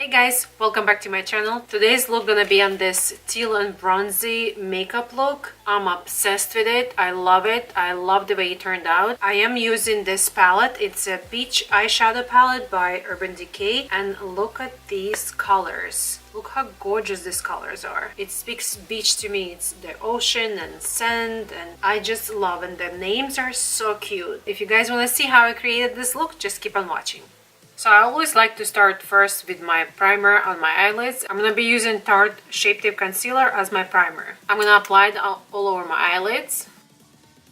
Hey guys, welcome back to my channel. Today's look gonna be on this teal and bronzy makeup look. I'm obsessed with it. I love it. I love the way it turned out. I am using this palette. It's a beach eyeshadow palette by Urban Decay, and look at these colors. Look how gorgeous these colors are. It speaks beach to me. It's the ocean and sand, and I just love it. The names are so cute. If you guys want to see how I created this look, just keep on watching. So I always like to start first with my primer on my eyelids. I'm going to be using Tarte Shape Tape Concealer as my primer. I'm going to apply it all over my eyelids.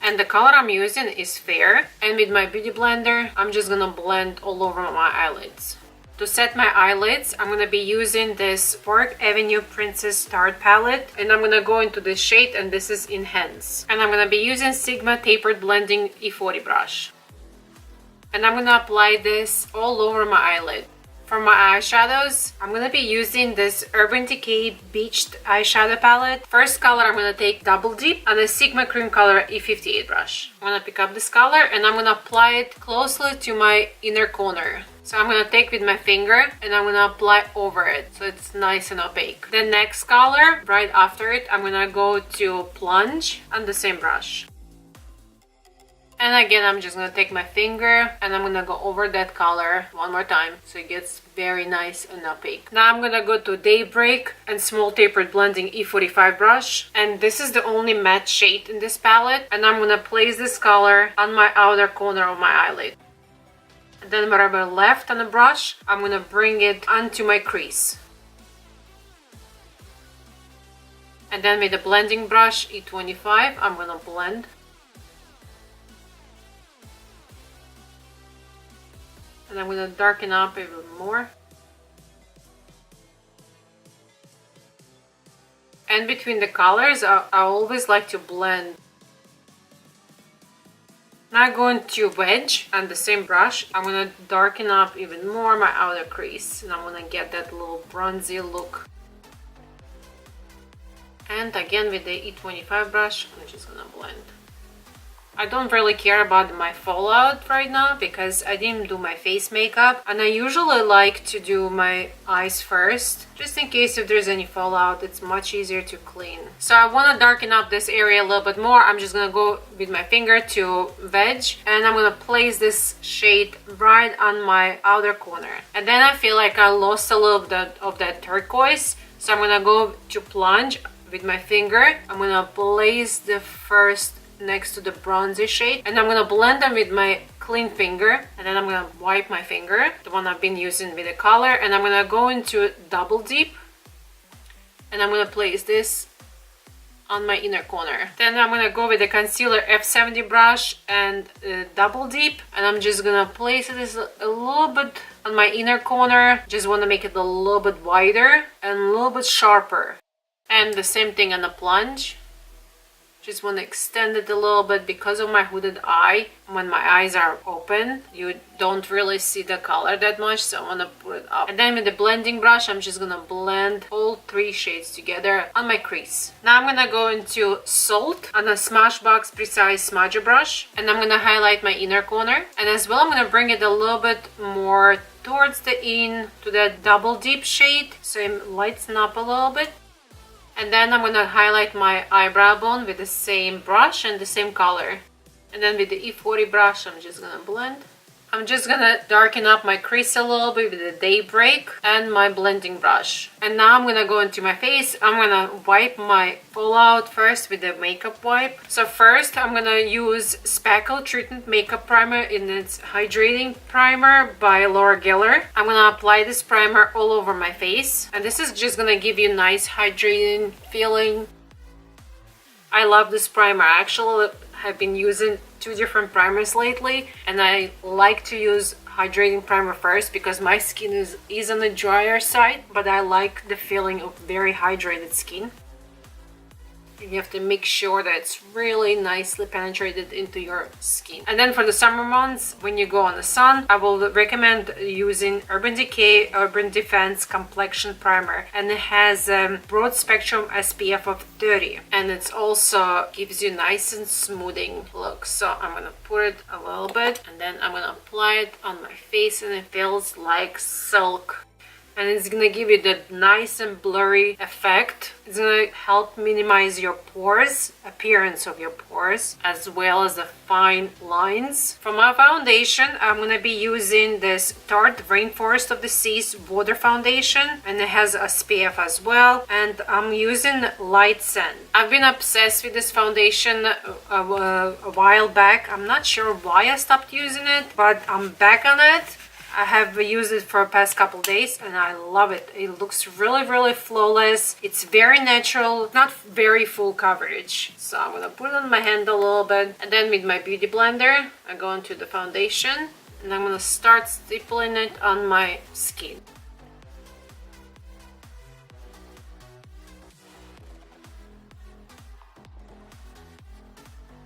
And the color I'm using is Fair. And with my Beauty Blender, I'm just going to blend all over my eyelids. To set my eyelids, I'm going to be using this Park Avenue Princess Tarte palette. And I'm going to go into this shade, and this is Enhance. And I'm going to be using Sigma Tapered Blending E40 brush. And I'm gonna apply this all over my eyelid. For my eyeshadows, I'm gonna be using this Urban Decay Beached eyeshadow palette. First color I'm gonna take Double Dip on a Sigma Cream Color E58 brush. I'm gonna pick up this color and I'm gonna apply it closely to my inner corner. So I'm gonna take with my finger and I'm gonna apply over it so it's nice and opaque. The next color, right after it, I'm gonna go to Plunge on the same brush. And again, I'm just going to take my finger and I'm going to go over that color one more time so it gets very nice and opaque. Now I'm going to go to Daybreak and Small Tapered Blending E45 brush. And this is the only matte shade in this palette. And I'm going to place this color on my outer corner of my eyelid. And then whatever left on the brush, I'm going to bring it onto my crease. And then with the blending brush E25, I'm going to blend. And I'm going to darken up even more. And between the colors, I always like to blend. Now going to Wedge on the same brush, I'm going to darken up even more my outer crease. And I'm going to get that little bronzy look. And again with the E25 brush, I'm just going to blend. I don't really care about my fallout right now because I didn't do my face makeup, and I usually like to do my eyes first just in case if there's any fallout. It's much easier to clean. So I want to darken up this area a little bit more. I'm just gonna go with my finger to Wedge and I'm gonna place this shade right on my outer corner. And then I feel like I lost a little bit of that turquoise, so I'm gonna go to Plunge with my finger. I'm gonna place the first next to the bronzy shade and I'm gonna blend them with my clean finger, and then I'm gonna wipe my finger, the one I've been using with the color, and I'm gonna go into Double Dip and I'm gonna place this on my inner corner. Then I'm gonna go with the concealer F70 brush and Double Dip, and I'm just gonna place this a little bit on my inner corner. Just want to make it a little bit wider and a little bit sharper. And the same thing on the Plunge. Just want to extend it a little bit because of my hooded eye. When my eyes are open, you don't really see the color that much, so I want to put it up. And then with the blending brush, I'm just going to blend all three shades together on my crease. Now I'm going to go into Salt on a Smashbox Precise Smudger brush, and I'm going to highlight my inner corner. And as well, I'm going to bring it a little bit more towards the to that Double Dip shade, so it lightens up a little bit. And then I'm going to highlight my eyebrow bone with the same brush and the same color. And then with the E40 brush, I'm just going to blend. I'm just going to darken up my crease a little bit with the Daybreak and my blending brush. And now I'm going to go into my face. I'm going to wipe my fallout first with the makeup wipe. So first, I'm going to use Spackle Treatment Makeup Primer in its Hydrating Primer by Laura Geller. I'm going to apply this primer all over my face. And this is just going to give you a nice hydrating feeling. I love this primer. I actually have been using two different primers lately, and I like to use hydrating primer first because my skin is on the drier side, but I like the feeling of very hydrated skin. You have to make sure that it's really nicely penetrated into your skin. And then for the summer months, when you go on the sun, I will recommend using Urban Decay Urban Defense Complexion Primer. And it has a broad spectrum SPF of 30. And it also gives you nice and smoothing look. So I'm going to put it a little bit and then I'm going to apply it on my face, and it feels like silk. and it's gonna give you that nice and blurry effect. It's gonna help minimize your pores, appearance of your pores, as well as the fine lines. For my foundation, I'm gonna be using this Tarte Rainforest of the Seas Water Foundation, and it has SPF as well, and I'm using Light Sand. I've been obsessed with this foundation a while back. I'm not sure why I stopped using it, but I'm back on it. I have used it for the past couple days and I love it. It looks really flawless. It's very natural, not very full coverage. So I'm gonna put it on my hand a little bit, and then with my beauty blender I go into the foundation and I'm gonna start stippling it on my skin.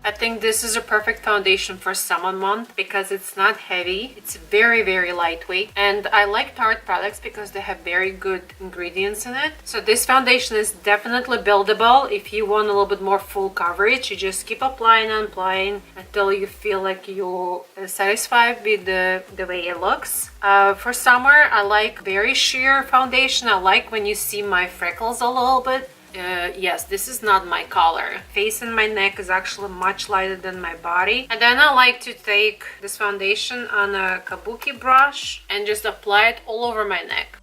I think this is a perfect foundation for summer month because it's not heavy, it's very lightweight, and I like Tarte products because they have very good ingredients in it. So this foundation is definitely buildable. If you want a little bit more full coverage, you just keep applying and applying until you feel like you're satisfied with the way it looks. For summer, I like very sheer foundation. I like when you see my freckles a little bit. Yes, this is not my color. Face and my neck is actually much lighter than my body. And then I like to take this foundation on a kabuki brush and just apply it all over my neck.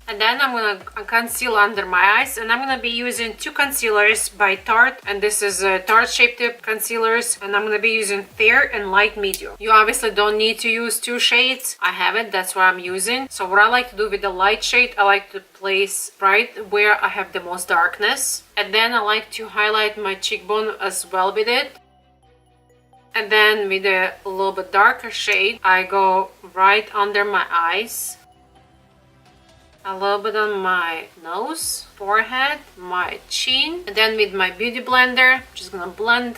And then I'm gonna conceal under my eyes, and I'm gonna be using two concealers by Tarte, and this is Tarte Shape Tip concealers, and I'm gonna be using fair and light medium. You obviously don't need to use two shades. I have it, that's what I'm using. So what I like to do with the light shade, I like to place right where I have the most darkness, and then I like to highlight my cheekbone as well with it. And then with a little bit darker shade, I go right under my eyes, a little bit on my nose, forehead, my chin, and then with my beauty blender, I'm just gonna blend.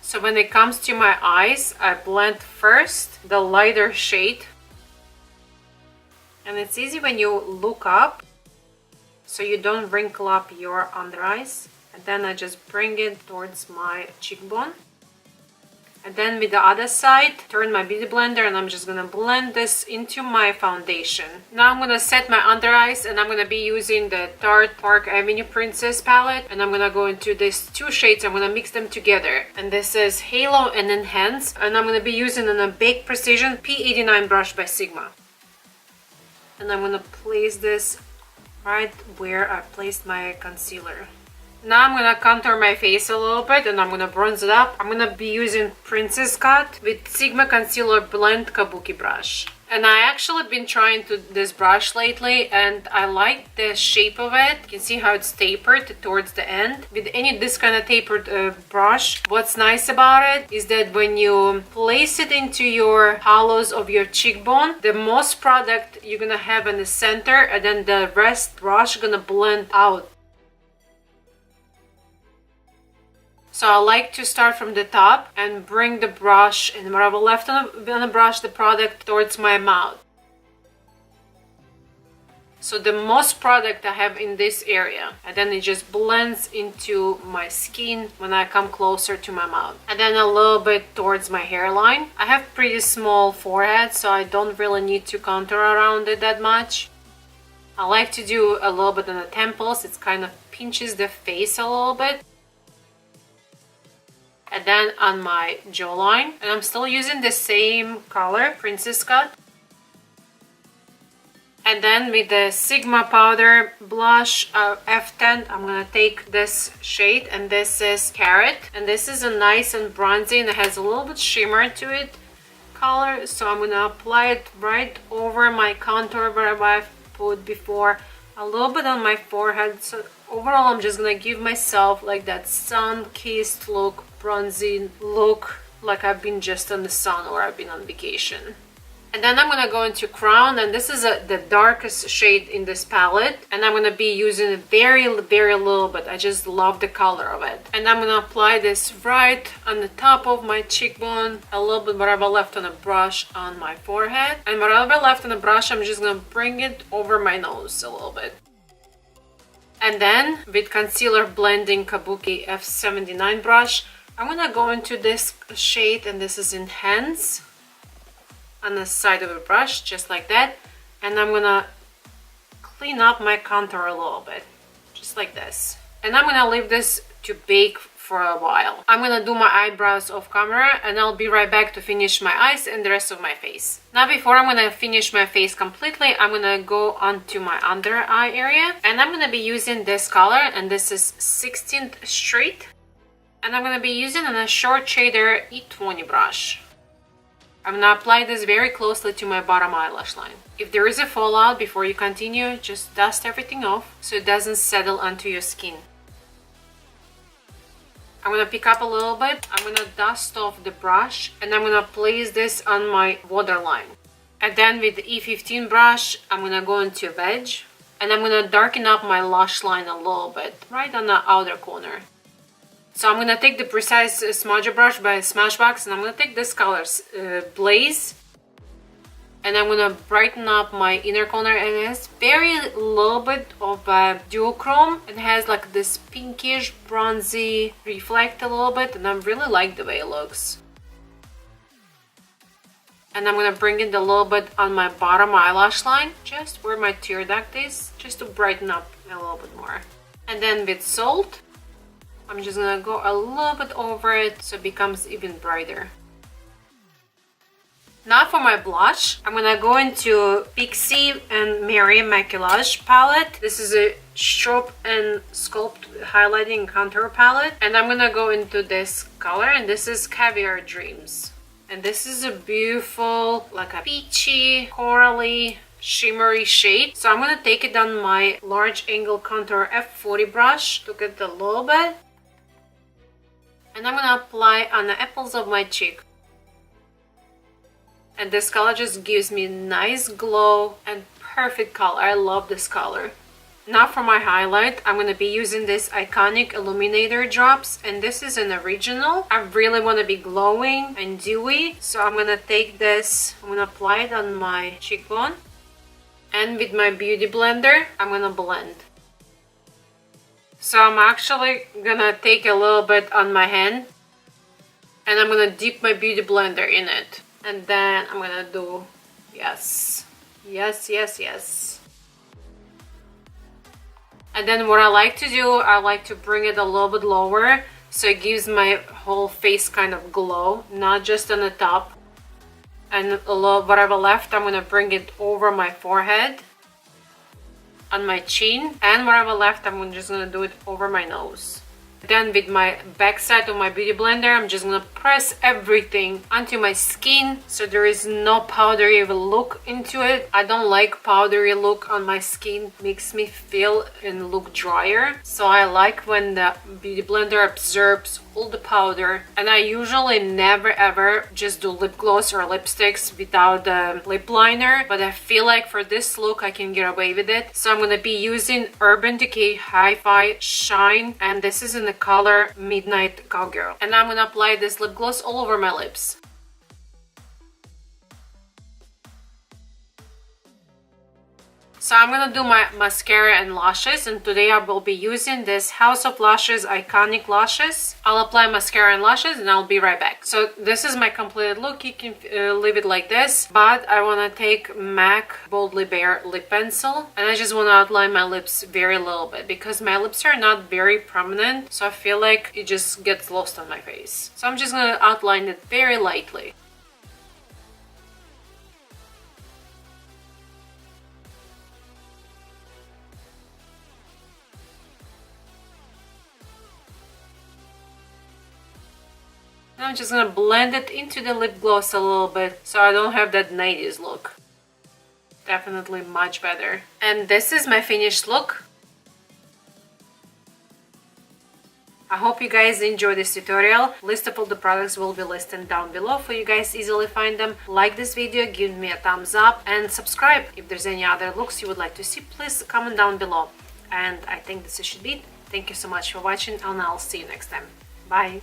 So when it comes to my eyes, I blend first the lighter shade, and it's easy when you look up so you don't wrinkle up your under eyes. And then I just bring it towards my cheekbone. And then with the other side, turn my beauty blender and I'm just gonna blend this into my foundation. Now I'm gonna set my under eyes, and I'm gonna be using the Tarte Park Avenue Princess palette, and I'm gonna go into these two shades. I'm gonna mix them together, and this is Halo and Enhance, and I'm gonna be using a Baked Precision P89 brush by Sigma. And I'm gonna place this right where I placed my concealer. Now I'm gonna contour my face a little bit and I'm gonna bronze it up. I'm gonna be using Princess Cut with Sigma Concealer Blend Kabuki brush. And I actually been trying this brush lately, and I like the shape of it. You can see how it's tapered towards the end. With this kind of tapered brush, what's nice about it is that when you place it into your hollows of your cheekbone, the most product you're gonna have in the center, and then the rest brush gonna blend out. So I like to start from the top and bring the brush and whatever left on the brush, the product towards my mouth. So the most product I have in this area, and then it just blends into my skin when I come closer to my mouth. And then a little bit towards my hairline. I have pretty small forehead, so I don't really need to contour around it that much. I like to do a little bit on the temples. It kind of pinches the face a little bit. And then on my jawline, and I'm still using the same color, Princess Cut. And then with the Sigma powder blush F10, I'm gonna take this shade, and this is Carrot, and this is a nice and bronzy, and it has a little bit shimmer to it color, so I'm gonna apply it right over my contour where I've put before, a little bit on my forehead. So overall I'm just gonna give myself like that sun-kissed look, bronzy look, like I've been just in the sun or I've been on vacation. And then I'm gonna go into Crown, and this is the darkest shade in this palette, and I'm gonna be using it very little bit. I just love the color of it. And I'm gonna apply this right on the top of my cheekbone, a little bit whatever left on the brush on my forehead, and whatever left on the brush I'm just gonna bring it over my nose a little bit. And then with concealer blending Kabuki F79 brush, I'm gonna go into this shade, and this is Enhance, on the side of the brush, just like that. And I'm gonna clean up my contour a little bit, just like this. And I'm gonna leave this to bake for a while. I'm gonna do my eyebrows off camera, and I'll be right back to finish my eyes and the rest of my face. Now, before I'm gonna finish my face completely, I'm gonna go onto my under eye area, and I'm gonna be using this color, and this is 16th Street. And I'm gonna be using a short shader E20 brush. I'm gonna apply this very closely to my bottom eyelash line. If there is a fallout before you continue, just dust everything off so it doesn't settle onto your skin. I'm gonna pick up a little bit, I'm gonna dust off the brush, and I'm gonna place this on my waterline. And then with the E15 brush, I'm gonna go into Wedge, and I'm gonna darken up my lash line a little bit, right on the outer corner. So I'm gonna take the Precise Smudger brush by Smashbox, and I'm gonna take this color, Blaze, and I'm gonna brighten up my inner corner, and it has very little bit of duochrome. It has like this pinkish bronzy reflect a little bit, and I really like the way it looks. And I'm gonna bring it a little bit on my bottom eyelash line, just where my tear duct is, just to brighten up a little bit more. And then with Salt, I'm just gonna go a little bit over it so it becomes even brighter. Now for my blush, I'm gonna go into Pixie and Mary Maquillage palette. This is a Strobe and Sculpt highlighting contour palette. And I'm gonna go into this color, and this is Caviar Dreams. And this is a beautiful, like a peachy, corally, shimmery shade. So I'm gonna take it on my large angle contour F40 brush to get a little bit. And I'm gonna apply on the apples of my cheek. And this color just gives me a nice glow and perfect color. I love this color. Now for my highlight, I'm gonna be using this iconic illuminator drops, and this is an original. I really want to be glowing and dewy, so I'm gonna take this, I'm gonna apply it on my cheekbone, and with my beauty blender, I'm gonna blend. So I'm actually gonna take a little bit on my hand, and I'm gonna dip my beauty blender in it. And then I'm gonna do, yes. And then what I like to do, I like to bring it a little bit lower, so it gives my whole face kind of glow, not just on the top. And a little, whatever left, I'm gonna bring it over my forehead, on my chin, and whatever left, I'm just gonna do it over my nose. Then with my back side of my beauty blender, I'm just gonna press everything onto my skin so there is no powdery look into it. I don't like powdery look on my skin, makes me feel and look drier. So I like when the beauty blender absorbs all the powder. And I usually never ever just do lip gloss or lipsticks without the lip liner, but I feel like for this look I can get away with it. So I'm gonna be using Urban Decay Hi-Fi Shine, and this is in the color Midnight Cowgirl. And I'm gonna apply this lip gloss all over my lips. So I'm gonna do my mascara and lashes, and today I will be using this House of Lashes Iconic Lashes. I'll apply mascara and lashes and I'll be right back. So this is my completed look. You can leave it like this, but I wanna take MAC Boldly Bare lip pencil, and I just wanna outline my lips very little bit because my lips are not very prominent, so I feel like it just gets lost on my face. So I'm just gonna outline it very lightly. I'm just gonna blend it into the lip gloss a little bit so I don't have that 90s look. Definitely much better. And this is my finished look. I hope you guys enjoyed this tutorial. List of all the products will be listed down below for you guys to easily find them. Like this video, give me a thumbs up, and subscribe. If there's any other looks you would like to see, please comment down below. And I think this should be it. Thank you so much for watching, and I'll see you next time. Bye!